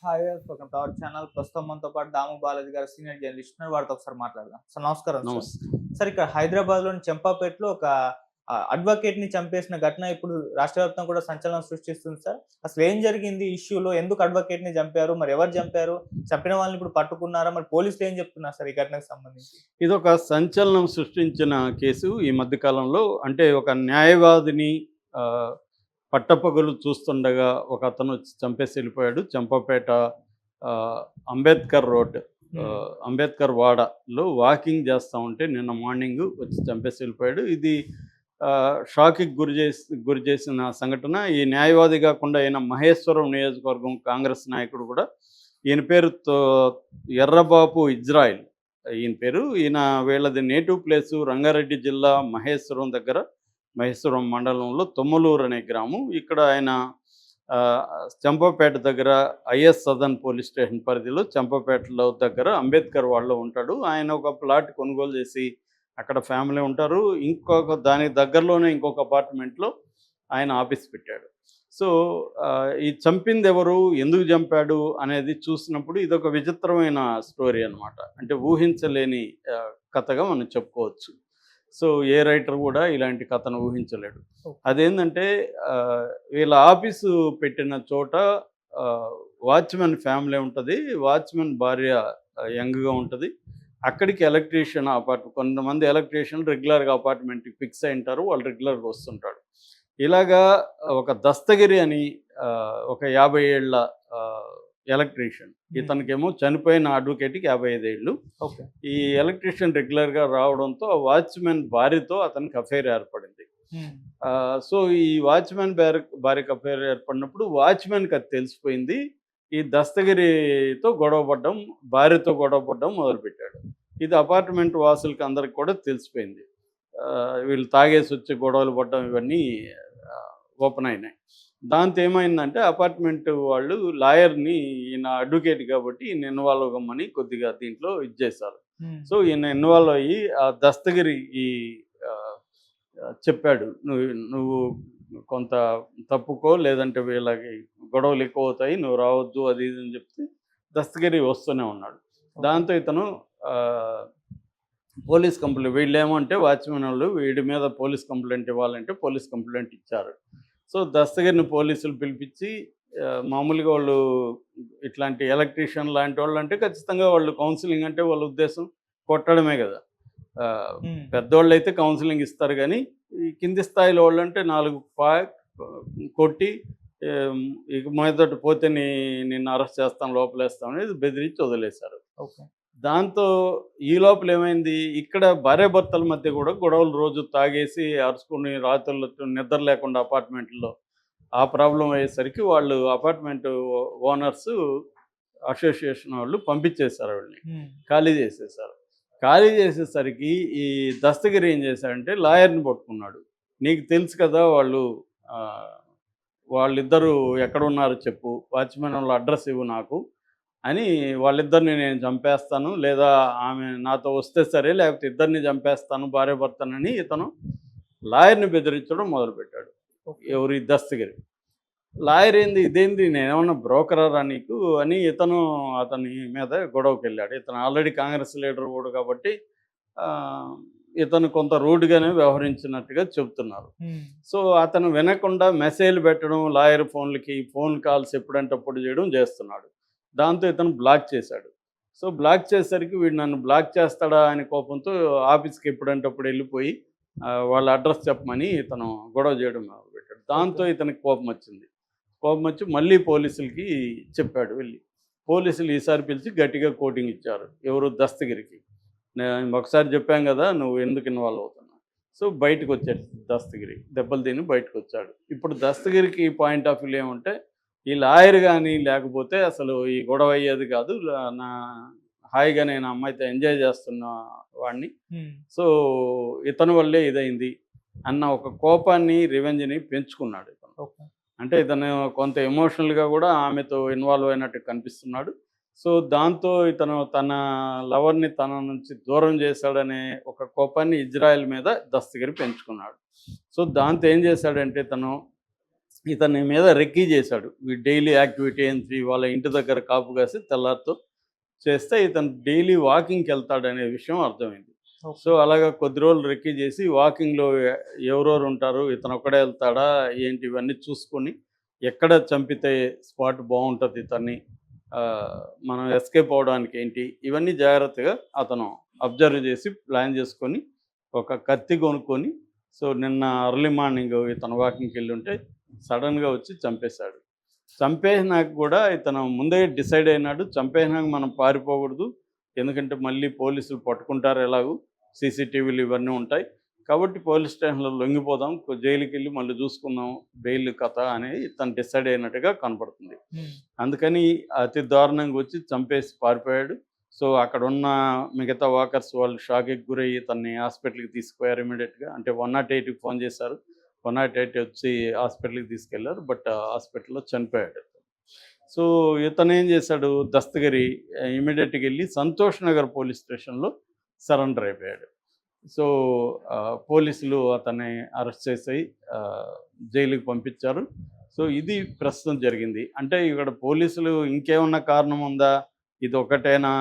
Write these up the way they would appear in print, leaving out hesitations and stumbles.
Hi welcome to our channel. ప్రస్తుతం మనతో పాటు దాము బాలాజీ గారు సీనియర్ జర్నలిస్ట్ ఉన్నారు. వారితో ఒకసారి మాట్లాడదాం. సార్ నమస్కారం సార్. నమస్తే. సార్ ఇక్కడ హైదరాబాద్‌లోని చంపాపేటలో ఒక అడ్వకేట్‌ని చంపేసిన ఘటన ఇప్పుడు రాష్ట్ర వ్యాప్తంగా కూడా సంచలనం సృష్టిస్తుంది సార్. అసలు ఏం జరిగింది ఈ ఇష్యూలో? ఎందుకు అడ్వకేట్‌ని చంపారు? మరి ఎవరు చంపారు? చంపిన వాళ్ళని ఇప్పుడు పట్టుకున్నారా? మరి పోలీసులు ఏం చెప్తున్నారు సార్ ఈ ఘటనకు సంబంధించి? ఇదొక సంచలనం సృష్టించిన కేసు ఈ మధ్య కాలంలో. అంటే ఒక న్యాయవాదిని ఆహ్, పట్టపగలు చూస్తుండగా ఒకతను వచ్చి చంపేసి వెళ్ళిపోయాడు. చంపాపేట ఆహ్, అంబేద్కర్ రోడ్ హ్మ్. అంబేద్కర్ వాడలో వాకింగ్ చేస్తా ఉంటే నిన్న మార్నింగ్ వచ్చి చంపేసి వెళ్ళిపోయాడు. ఇది షాక్‌కి గురి చేసిన సంఘటన. ఈ న్యాయవాది కాకుండా ఈయన మహేశ్వరం నియోజకవర్గం కాంగ్రెస్ నాయకుడు కూడా. ఈయన పేరు ఎర్రబాపు ఇజ్రాయిల్ ఈయన పేరు. వీళ్ళది నేటివ్ ప్లేసు రంగారెడ్డి జిల్లా మహేశ్వరం దగ్గర, మహేశ్వరం మండలంలో తొమ్మలూరు అనే గ్రామం. ఇక్కడ ఆయన చంపాపేట దగ్గర ఐఎస్ సదన్ పోలీస్ స్టేషన్ పరిధిలో చంపాపేటలో దగ్గర అంబేద్కర్ వాడలో ఉంటాడు. ఆయన ఒక ప్లాట్ కొనుగోలు చేసి అక్కడ ఫ్యామిలీ ఉంటారు. దానికి దగ్గరలోనే ఇంకొక అపార్ట్మెంట్లో ఆయన ఆఫీస్ పెట్టాడు. సో ఈ చంపింది ఎవరు, ఎందుకు చంపాడు అనేది చూసినప్పుడు ఇదొక విచిత్రమైన స్టోరీ అనమాట. అంటే ఊహించలేని కథగా మనం చెప్పుకోవచ్చు. సో ఏ రైటర్ కూడా ఇలాంటి కథను ఊహించలేడు. అదేంటంటే వీళ్ళ ఆఫీసు పెట్టిన చోట వాచ్మెన్ ఫ్యామిలీ ఉంటుంది. వాచ్మెన్ భార్య యంగ్గా ఉంటుంది. అక్కడికి కొంతమంది ఎలక్ట్రీషియన్లు రెగ్యులర్గా అపార్ట్మెంట్కి ఫిక్స్ అయి ఉంటారు. వాళ్ళు రెగ్యులర్గా వస్తుంటాడు. ఇలాగా ఒక దస్తగిరి అని ఒక 50 ఏళ్ల ఎలక్ట్రీషియన్. ఇతనికేమో చనిపోయిన అడ్వకేట్కి 55 ఏళ్ళు. ఈ ఎలక్ట్రీషియన్ రెగ్యులర్గా రావడంతో ఆ వాచ్మెన్ భార్యతో అతనికి అఫైర్ ఏర్పడింది. సో ఈ వాచ్మెన్ భార్యకు అఫైర్ ఏర్పడినప్పుడు వాచ్మెన్కి అది తెలిసిపోయింది. ఈ దస్తగిరితో గొడవపడ్డం, భార్యతో గొడవపడ్డం మొదలుపెట్టాడు. ఇది అపార్ట్మెంట్ వాసులకి అందరికి కూడా తెలిసిపోయింది. వీళ్ళు తాగేసి వచ్చి గొడవలు పడ్డం ఇవన్నీ ఓపెన్ అయినాయి. దాంతో ఏమైందంటే అపార్ట్మెంట్ వాళ్ళు లాయర్ని, ఈయన అడ్వకేట్ కాబట్టి ఈయన ఇన్వాల్వ్ అవ్వమని కొద్దిగా దీంట్లో చేశారు. సో ఈయన ఇన్వాల్వ్ అయ్యి ఆ దస్తగిరి చెప్పాడు, నువ్వు కొంత తప్పుకో, లేదంటే వీళ్ళకి గొడవలు ఎక్కువ అవుతాయి, నువ్వు రావద్దు, అది ఇది అని చెప్తే దస్తగిరి వస్తూనే ఉన్నాడు. దాంతో ఇతను పోలీస్ కంప్లైంట్, వీళ్ళేమంటే వాచ్మెన్ వాళ్ళు వీడి మీద పోలీస్ కంప్లైంట్ ఇవ్వాలంటే పోలీస్ కంప్లైంట్ ఇచ్చారు. సో దస్తగిరిని పోలీసులు పిలిపించి, మామూలుగా వాళ్ళు ఇట్లాంటి ఎలక్ట్రీషియన్ లాంటి వాళ్ళు అంటే ఖచ్చితంగా వాళ్ళు కౌన్సిలింగ్ అంటే వాళ్ళ ఉద్దేశం కొట్టడమే కదా. పెద్దవాళ్ళు అయితే కౌన్సిలింగ్ ఇస్తారు, కానీ ఈ కింది స్థాయిలో వాళ్ళు అంటే 4 కొట్టి ఇక మొదటి పోతే నిన్ను అరెస్ట్ చేస్తాం, లోపలేస్తాం అనేది బెదిరించి వదిలేశారు. దాంతో ఈ లోపల ఏమైంది, ఇక్కడ భార్యాభర్తల మధ్య కూడా గొడవలు రోజు తాగేసి అరుచుకుని రాత్రులు నిద్ర లేకుండా అపార్ట్మెంట్లో ఆ ప్రాబ్లం అయ్యేసరికి వాళ్ళు అపార్ట్మెంట్ ఓనర్స్ అసోసియేషన్ వాళ్ళు పంపించేశారు, వాళ్ళని ఖాళీ చేసేసారు. ఖాళీ చేసేసరికి ఈ దస్తగిరి ఏం చేశాడంటే లాయర్ని పట్టుకున్నాడు. నీకు తెలుసు కదా వాళ్ళిద్దరూ ఎక్కడున్నారో చెప్పు, వాచ్మెన్ వాళ్ళ అడ్రస్ ఇవ్వు నాకు అని, వాళ్ళిద్దరిని నేను చంపేస్తాను, లేదా ఆమె నాతో వస్తే సరే, లేకపోతే ఇద్దరిని చంపేస్తాను భార్యాభర్తనని ఇతను లాయర్ని బెదిరించడం మొదలుపెట్టాడు. ఎవరు? ఈ దస్తగిరి. లాయర్ ఇదేంది, నేనేమన్నా బ్రోకరా నీకు అని అతని మీద గొడవకి వెళ్ళాడు. ఇతను ఆల్రెడీ కాంగ్రెస్ లీడర్ కూడా కాబట్టి ఇతను కొంత రూడ్గానే వ్యవహరించినట్టుగా చెబుతున్నారు. సో అతను వినకుండా మెసేజ్లు పెట్టడం, లాయర్ ఫోన్ కాల్స్ ఎప్పుడంటే అప్పుడు చేయడం చేస్తున్నాడు. దాంతో ఇతను బ్లాక్ చేశాడు. సో బ్లాక్ చేసేసరికి వీడు నన్ను బ్లాక్ చేస్తాడా అని కోపంతో ఆఫీస్కి ఎప్పుడంటే అప్పుడు వెళ్ళిపోయి వాళ్ళ అడ్రస్ చెప్పమని ఇతను గొడవ చేయడం మొదలుపెట్టాడు. దాంతో ఇతనికి కోపం వచ్చి మళ్ళీ పోలీసులకి చెప్పాడు. పోలీసులు ఈసారి పిలిచి గట్టిగా కోటింగ్ ఇచ్చారు. ఎవరు? దస్తగిరికి. నేను ఒకసారి చెప్పాం కదా, నువ్వు ఎందుకు ఇన్వాల్వ్ అవుతున్నావు. సో బయటకు వచ్చాడు దస్తగిరి, దెబ్బలు తిని బయటకు వచ్చాడు. ఇప్పుడు దస్తగిరికి పాయింట్ ఆఫ్ వ్యూ ఏమంటే, ఈ లాయర్ కానీ లేకపోతే అసలు ఈ గొడవ అయ్యేది కాదు, హాయిగా నేను అమ్మాయితో ఎంజాయ్ చేస్తున్న వాడిని, సో ఇతని వల్లే ఇదైంది అన్న ఒక కోపాన్ని, రివెంజ్ని పెంచుకున్నాడు ఇతను. అంటే ఇతను కొంత ఎమోషనల్గా కూడా ఆమెతో ఇన్వాల్వ్ అయినట్టు కనిపిస్తున్నాడు. సో దాంతో ఇతను తన లవర్ని తన నుంచి దూరం చేశాడనే ఒక కోపాన్ని ఇజ్రాయెల్ మీద దస్తగిరి పెంచుకున్నాడు. సో దాంతో ఏం చేశాడంటే, తను ఇతని మీద రెక్కీ చేశాడు. డైలీ యాక్టివిటీ ఏంటి, వాళ్ళ ఇంటి దగ్గర కాపు కాసి తెల్లారితో చేస్తే ఇతను డైలీ వాకింగ్కి వెళ్తాడనే విషయం అర్థమైంది. సో అలాగా కొద్ది రోజులు రెక్కీ చేసి వాకింగ్లో ఎవరెవరు ఉంటారు, ఇతను ఒక్కడే వెళ్తాడా ఏంటి, ఇవన్నీ చూసుకొని ఎక్కడ చంపితే స్పాట్ బాగుంటుంది ఇతన్ని, మనం ఎస్కేప్ అవడానికి ఏంటి, ఇవన్నీ జాగ్రత్తగా అతను అబ్జర్వ్ చేసి ప్లాన్ చేసుకొని ఒక కత్తి కొనుక్కొని, సో నిన్న అర్లీ మార్నింగ్ ఇతను వాకింగ్కి వెళ్ళి ఉంటే సడన్గా వచ్చి చంపేశాడు. చంపేసినాక కూడా ఇతను ముందే డిసైడ్ అయినాడు, చంపేసినాక మనం పారిపోకూడదు, ఎందుకంటే మళ్ళీ పోలీసులు పట్టుకుంటారు, ఎలాగూ సీసీటీవీలు ఇవన్నీ ఉంటాయి కాబట్టి పోలీస్ స్టేషన్లో లొంగిపోదాం, జైలుకి వెళ్ళి మళ్ళీ చూసుకుందాం బెయిల్ కథ అనేది తను డిసైడ్ అయినట్టుగా కనపడుతుంది. అందుకని అతి దారుణంగా వచ్చి చంపేసి పారిపోయాడు. సో అక్కడ ఉన్న మిగతా వాకర్స్ వాళ్ళు షాక్కి గురయ్యి తన్ని హాస్పిటల్కి తీసుకుపోయారు ఇమీడియట్గా. అంటే 108కి ఫోన్ చేశారు, 108 వచ్చి హాస్పిటల్కి తీసుకెళ్లారు, బట్ హాస్పిటల్లో చనిపోయాడు. సో ఇతను ఏం చేశాడు, దస్తగిరి ఇమీడియట్గా వెళ్ళి సంతోష్ నగర్ పోలీస్ స్టేషన్లో సరెండర్ అయిపోయాడు. సో పోలీసులు అతన్ని అరెస్ట్ చేసి జైలుకి పంపించారు. సో ఇది ప్రస్తుతం జరిగింది. అంటే ఇక్కడ పోలీసులు ఇంకేమన్నా కారణం ఉందా, ఇది ఒకటేనా,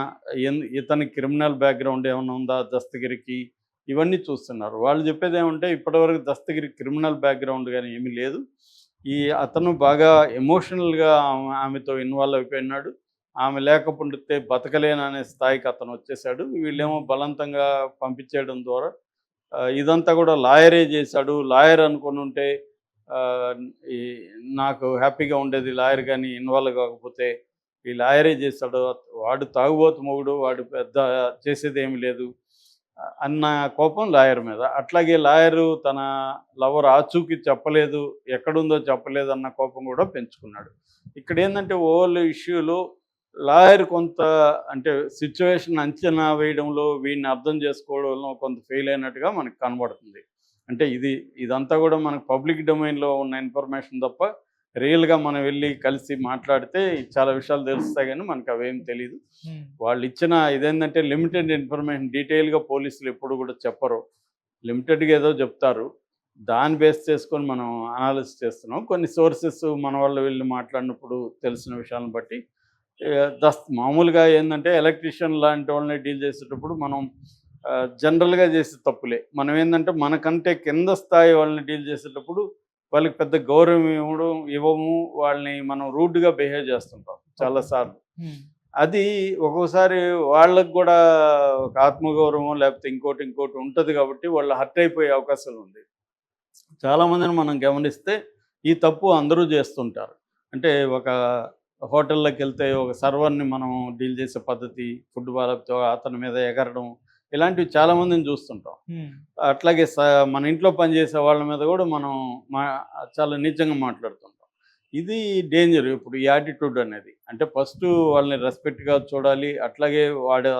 ఇతని క్రిమినల్ బ్యాక్గ్రౌండ్ ఏమైనా ఉందా దస్తగిరికి, ఇవన్నీ చూస్తున్నారు. వాళ్ళు చెప్పేది ఏమంటే ఇప్పటివరకు దస్తగిరి క్రిమినల్ బ్యాక్గ్రౌండ్ కానీ ఏమీ లేదు, అతను బాగా ఎమోషనల్గా ఆమెతో ఇన్వాల్వ్ అయిపోయినాడు, ఆమె లేకపోతే బతకలేననే స్థాయికి అతను వచ్చేసాడు. వీళ్ళేమో బలవంతంగా పంపించేయడం ద్వారా ఇదంతా కూడా లాయరే చేశాడు, లాయర్ అనుకుని ఉంటే నాకు హ్యాపీగా ఉండేది, లాయర్ కానీ ఇన్వాల్వ్ కాకపోతే, ఈ లాయరే చేశాడు, వాడు తాగుబోతు మొగుడు, వాడు పెద్ద చేసేది ఏమి లేదు అన్న కోపం లాయర్ మీద. అట్లాగే లాయరు తన లవర్ ఆచూకీ చెప్పలేదు, ఎక్కడుందో చెప్పలేదు అన్న కోపం కూడా పెంచుకున్నాడు. ఇక్కడ ఏంటంటే ఓవల్ ఇష్యూలో లాయర్ కొంత అంటే సిచ్యువేషన్ అంచనా వేయడంలో, వీడిని అర్థం చేసుకోవడంలో కొంత ఫెయిల్ అయినట్టుగా మనకు కనబడుతుంది. అంటే ఇదంతా కూడా మనకు పబ్లిక్ డొమైన్లో ఉన్న ఇన్ఫర్మేషన్ తప్ప రియల్గా మనం వెళ్ళి కలిసి మాట్లాడితే చాలా విషయాలు తెలుస్తాయి, కానీ మనకు అవేం తెలియదు. వాళ్ళు ఇచ్చిన ఇదేంటంటే లిమిటెడ్ ఇన్ఫర్మేషన్, డీటెయిల్గా పోలీసులు ఎప్పుడు కూడా చెప్పరు, లిమిటెడ్గా ఏదో చెప్తారు, దాన్ని బేస్ చేసుకొని మనం అనాలిసిస్ చేస్తున్నాం. కొన్ని సోర్సెస్ మన వాళ్ళు వెళ్ళి మాట్లాడినప్పుడు తెలిసిన విషయాలను బట్టి మామూలుగా ఏంటంటే ఎలక్ట్రీషియన్ లాంటి వాళ్ళని డీల్ చేసేటప్పుడు మనం జనరల్గా చేసే తప్పులే. మనం ఏంటంటే మనకంటే కింద స్థాయి వాళ్ళని డీల్ చేసేటప్పుడు వాళ్ళకి పెద్ద గౌరవం ఇవ్వము, వాళ్ళని మనం రూడ్గా బిహేవ్ చేస్తుంటాం చాలాసార్లు. అది ఒక్కోసారి వాళ్ళకు కూడా ఒక ఆత్మగౌరవం లేకపోతే ఇంకోటి ఉంటుంది కాబట్టి వాళ్ళు హర్ట్ అయిపోయే అవకాశాలు ఉంది. చాలామందిని మనం గమనిస్తే ఈ తప్పు అందరూ చేస్తుంటారు. అంటే ఒక హోటల్లోకి వెళ్తే ఒక సర్వర్ని మనం డీల్ చేసే పద్ధతి, ఫుడ్ బాలతో అతని మీద ఎగరడం, ఇలాంటివి చాలామందిని చూస్తుంటాం. అట్లాగే మన ఇంట్లో పనిచేసే వాళ్ళ మీద కూడా మనం చాలా నీచంగా మాట్లాడుతుంటాం. ఇది డేంజర్ ఇప్పుడు ఈ యాటిట్యూడ్ అనేది. అంటే ఫస్ట్ వాళ్ళని రెస్పెక్ట్గా చూడాలి, అట్లాగే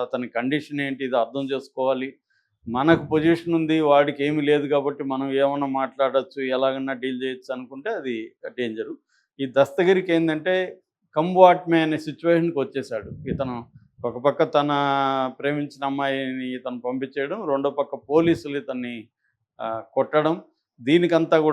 అతని కండిషన్ ఏంటి ఇది అర్థం చేసుకోవాలి. మనకు పొజిషన్ ఉంది, వాడికి ఏమీ లేదు కాబట్టి మనం ఏమన్నా మాట్లాడచ్చు, ఎలాగన్నా డీల్ చేయొచ్చు అనుకుంటే అది డేంజరు. ఈ దస్తగిరికి ఏంటంటే కంవాట్మే అనే సిచ్యువేషన్కి వచ్చేసాడు. ఇతను ఒక పక్క తన ప్రేమించిన అమ్మాయిని ఇతను పంపించేయడం, రెండో పక్క పోలీసులు ఇతన్ని కొట్టడం, దీనికంతా కూడా